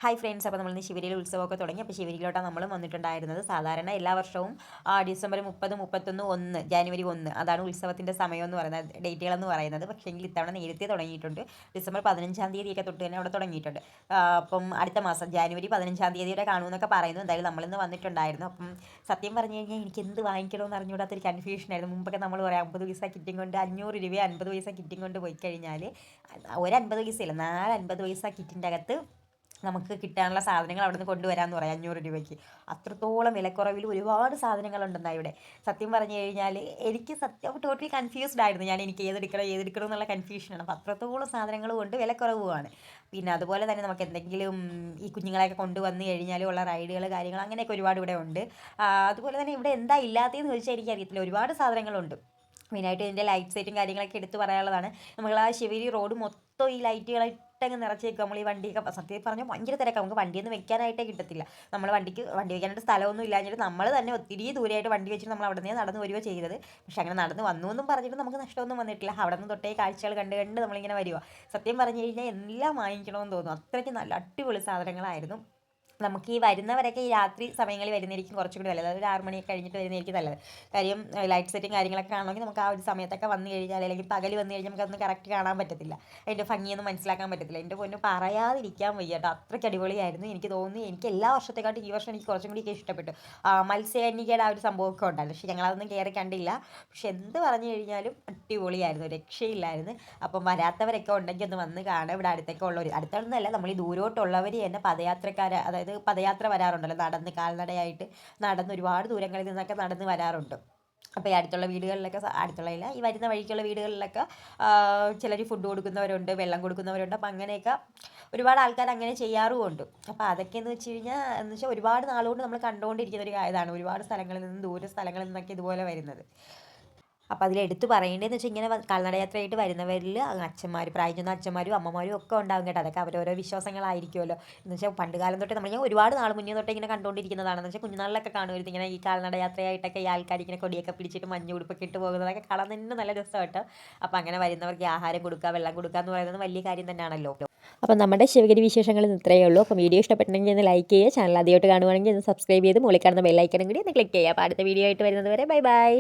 Hi friends, അപ്പോൾ നമ്മൾ ശിവരിയിൽ ഉത്സവമൊക്കെ തുടങ്ങി. അപ്പോൾ ശിവരിയിലോട്ടാണ് നമ്മൾ വന്നിട്ടുണ്ടായിരുന്നത്. സാധാരണ എല്ലാ വർഷവും ഡിസംബർ 30, 31, 1, ജാനുവരി 1 അതാണ് ഉത്സവത്തിൻ്റെ സമയം എന്ന് പറയുന്നത്, ഡേറ്റുകളെന്ന് പറയുന്നത്. പക്ഷേ എങ്കിൽ ഇത്തവണ നേരത്തെ തുടങ്ങിയിട്ടുണ്ട്. ഡിസംബർ 15-ാം തീയതിയൊക്കെ തൊട്ട് തന്നെ അവിടെ തുടങ്ങിയിട്ടുണ്ട്. അപ്പം അടുത്ത മാസം ജാനുവരി 15-ാം തീയതിയുടെ കാണുമെന്നൊക്കെ പറയുന്നു. എന്തായാലും നമ്മളിന്ന് വന്നിട്ടുണ്ടായിരുന്നു. അപ്പം സത്യം പറഞ്ഞു കഴിഞ്ഞാൽ എനിക്ക് എന്ത് വാങ്ങിക്കണമെന്ന് അറിഞ്ഞുകൂടാത്തൊരു കൺഫ്യൂഷനായിരുന്നു. മുമ്പൊക്കെ നമ്മൾ പറയാം 50 പൈസ കിറ്റും കൊണ്ട് 500 രൂപ 50 പൈസ കിറ്റും കൊണ്ട് പോയി കഴിഞ്ഞാൽ ഒരു 50 പൈസയില്ല, 4 50 പൈസ കിറ്റിൻ്റെ അകത്ത് നമുക്ക് കിട്ടാനുള്ള സാധനങ്ങൾ അവിടെ നിന്ന് കൊണ്ടുവരാമെന്ന് പറയാം 500 രൂപയ്ക്ക്. അത്രത്തോളം വിലക്കുറവിൽ ഒരുപാട് സാധനങ്ങളുണ്ടെന്നാ ഇവിടെ. സത്യം പറഞ്ഞു കഴിഞ്ഞാൽ എനിക്ക് സത്യം ടോട്ടലി കൺഫ്യൂസ്ഡ് ആയിരുന്നു. എനിക്ക് ഏതെടുക്കണം എന്നുള്ള കൺഫ്യൂഷനാണ്. അപ്പോൾ അത്രത്തോളം സാധനങ്ങൾ കൊണ്ട് വിലക്കുറവുമാണ്. പിന്നെ അതുപോലെ തന്നെ നമുക്ക് എന്തെങ്കിലും ഈ കുഞ്ഞുങ്ങളെയൊക്കെ കൊണ്ടുവന്ന് കഴിഞ്ഞാൽ ഉള്ള റൈഡുകൾ കാര്യങ്ങൾ അങ്ങനെയൊക്കെ ഒരുപാട് ഇവിടെ ഉണ്ട്. അതുപോലെ തന്നെ ഇവിടെ എന്താ ഇല്ലാത്തതെന്ന് ചോദിച്ചാൽ എനിക്കറിയത്തില്ല, ഒരുപാട് സാധനങ്ങളുണ്ട്. മെയിനായിട്ട് ഇതിൻ്റെ ലൈറ്റ് സെറ്റും കാര്യങ്ങളൊക്കെ എടുത്ത് പറയാനുള്ളതാണ്. നമ്മൾ ആ ശിവരി റോഡ് മൊത്തം ഈ ലൈറ്റുകളായിട്ടങ്ങ് നിറച്ചേക്കും. നമ്മൾ ഈ വണ്ടിയൊക്കെ സത്യത്തിൽ പറഞ്ഞാൽ ഭയങ്കര തിരക്കാണ്. നമുക്ക് വണ്ടിയൊന്നും വെക്കാനായിട്ടേ കിട്ടത്തില്ല. നമ്മൾ വണ്ടി വെക്കാനായിട്ട് സ്ഥലമൊന്നും ഇല്ലാഞ്ഞിട്ട് നമ്മൾ തന്നെ ഒത്തിരി ദൂരമായിട്ട് വണ്ടി വെച്ചിട്ട് നമ്മൾ അവിടെ നിന്ന് നടന്ന് വരിക ചെയ്തത്. പക്ഷെ അങ്ങനെ നടന്ന് വന്നു എന്നും പറഞ്ഞിട്ട് നമുക്ക് നഷ്ടമൊന്നും വന്നിട്ടില്ല. അവിടെ നിന്ന് തൊട്ടേ കാഴ്ചകൾ കണ്ട് നമ്മളിങ്ങനെ വരിക. സത്യം പറഞ്ഞു കഴിഞ്ഞാൽ എല്ലാം വാങ്ങിക്കണമെന്ന് തോന്നും. അത്രയ്ക്ക് നല്ല അടിപൊളി സാധനങ്ങളായിരുന്നു. നമുക്ക് ഈ വരുന്നവരൊക്കെ ഈ രാത്രി സമയങ്ങളിൽ വരുന്നതായിരിക്കും കുറച്ചും കൂടി നല്ലത്. അതൊരു 6 മണിയൊക്കെ കഴിഞ്ഞിട്ട് വരുന്നതായിരിക്കും നല്ലത്. കാര്യം ലൈറ്റ് സെറ്റും കാര്യങ്ങളൊക്കെ ആണെങ്കിൽ നമുക്ക് ആ ഒരു സമയത്തൊക്കെ വന്നു കഴിഞ്ഞാൽ, അല്ലെങ്കിൽ പകൽ വന്നു കഴിഞ്ഞാൽ നമുക്കതൊന്നും കറക്റ്റ് കാണാൻ പറ്റത്തില്ല. അതിൻ്റെ ഭംഗിയൊന്നും മനസ്സിലാക്കാൻ പറ്റത്തില്ല. എൻ്റെ പൊന്നു പറയാതിരിക്കാൻ വയ്യ കേട്ടോ, അത്രയ്ക്ക് അടിപൊളിയായിരുന്നു. എനിക്ക് തോന്നി എനിക്ക് എല്ലാ വർഷത്തെക്കാട്ടും ഈ വർഷം എനിക്ക് കുറച്ചും കൂടിയൊക്കെ ഇഷ്ടപ്പെട്ടു. മത്സ്യകന്യകയുടെ ആ ഒരു സംഭവമൊക്കെ ഉണ്ടായിരുന്നു. പക്ഷേ ഞങ്ങളതൊന്നും കയറി കണ്ടില്ല. പക്ഷെ എന്ത് പറഞ്ഞു കഴിഞ്ഞാലും അടിപൊളിയായിരുന്നു, രക്ഷയില്ലായിരുന്നു. അപ്പം വരാത്തവരൊക്കെ ഉണ്ടെങ്കിൽ ഒന്ന് വന്ന് കാണാം. ഇവിടെ അടുത്തൊക്കെ ഉള്ളവർ, അടുത്തൊന്നുമല്ല, നമ്മൾ ഈ ദൂരോട്ടുള്ളവർ തന്നെ പദയാത്രക്കാർ, അതായത് പദയാത്ര വരാറുണ്ടല്ലോ, നടന്ന് കാൽനടയായിട്ട് നടന്ന് ഒരുപാട് ദൂരങ്ങളിൽ നിന്നൊക്കെ നടന്ന് വരാറുണ്ട്. അപ്പോൾ ഈ അടുത്തുള്ള വീടുകളിലൊക്കെ, അടുത്തുള്ളതില്ല, ഈ വരുന്ന വഴിക്കുള്ള വീടുകളിലൊക്കെ ചിലർ ഫുഡ് കൊടുക്കുന്നവരുണ്ട്, വെള്ളം കൊടുക്കുന്നവരുണ്ട്. അപ്പോൾ അങ്ങനെയൊക്കെ ഒരുപാട് ആൾക്കാർ അങ്ങനെ ചെയ്യാറുമുണ്ട്. അപ്പോൾ അതൊക്കെ എന്ന് വെച്ച് കഴിഞ്ഞാൽ ഒരുപാട് നാളുകൊണ്ട് നമ്മൾ കണ്ടുകൊണ്ടിരിക്കുന്ന ഒരു കാര്യമാണ്. ഒരുപാട് സ്ഥലങ്ങളിൽ നിന്നും ദൂര സ്ഥലങ്ങളിൽ നിന്നൊക്കെ ഇതുപോലെ വരുന്നത്. അപ്പോൾ അതിലെടുത്ത് പറയേണ്ടതെന്ന് വെച്ചാൽ ഇങ്ങനെ കാൽനടയാത്രയായിട്ട് വരുന്നവരിൽ അച്ഛന്മാർ, പ്രായം ചെന്ന അച്ഛന്മാരും അമ്മമാരും ഒക്കെ ഉണ്ടാകും കേട്ടോ. അതൊക്കെ അവരോരോ വിശ്വാസങ്ങളായിരിക്കുമല്ലോ. എന്ന് വെച്ചാൽ പണ്ട് കാലം തൊട്ടേ നമ്മൾ ഒരുപാട് നാൾ മുന്നേ തൊട്ടേ ഇങ്ങനെ കണ്ടുകൊണ്ടിരിക്കുന്നതാണെന്ന് വെച്ചാൽ കുഞ്ഞുനാളിലൊക്കെ കാണുമായിരുന്നു ഇങ്ങനെ ഈ കാൽനടയാത്രയായിട്ടൊക്കെ ഈ ആൾക്കാർ ഇങ്ങനെ കൊടിയൊക്കെ പിടിച്ചിട്ട് മഞ്ഞ ഉടുപ്പൊക്കെ ഇട്ട് പോകുന്നതൊക്കെ കാണാൻ തന്നെ നല്ല രസം കേട്ടോ. അപ്പോൾ അങ്ങനെ വരുന്നവർക്ക് ആഹാരം കൊടുക്കുക, വെള്ളം കൊടുക്കുക എന്ന് പറയുന്നത് വലിയ കാര്യം തന്നെയാണല്ലോ. അപ്പോൾ നമ്മുടെ ശിവഗിരി വിശേഷങ്ങൾ ഇത്രയേ ഉള്ളൂ. അപ്പോൾ വീഡിയോ ഇഷ്ടപ്പെട്ടെങ്കിൽ ഒന്ന് ലൈക്ക് ചെയ്യുക, ചാനൽ ആദ്യമായിട്ട് കാണുവാണെങ്കിൽ ഒന്ന് സബ്സ്ക്രൈബ് ചെയ്ത് മുകളിൽ കാണുന്ന ബെല്ലൈക്കനും കൂടി ഒന്ന് ക്ലിക്ക് ചെയ്യുക. അപ്പോൾ അടുത്ത വീഡിയോ ആയിട്ട് വരുന്നത് വരെ ബൈ ബൈ.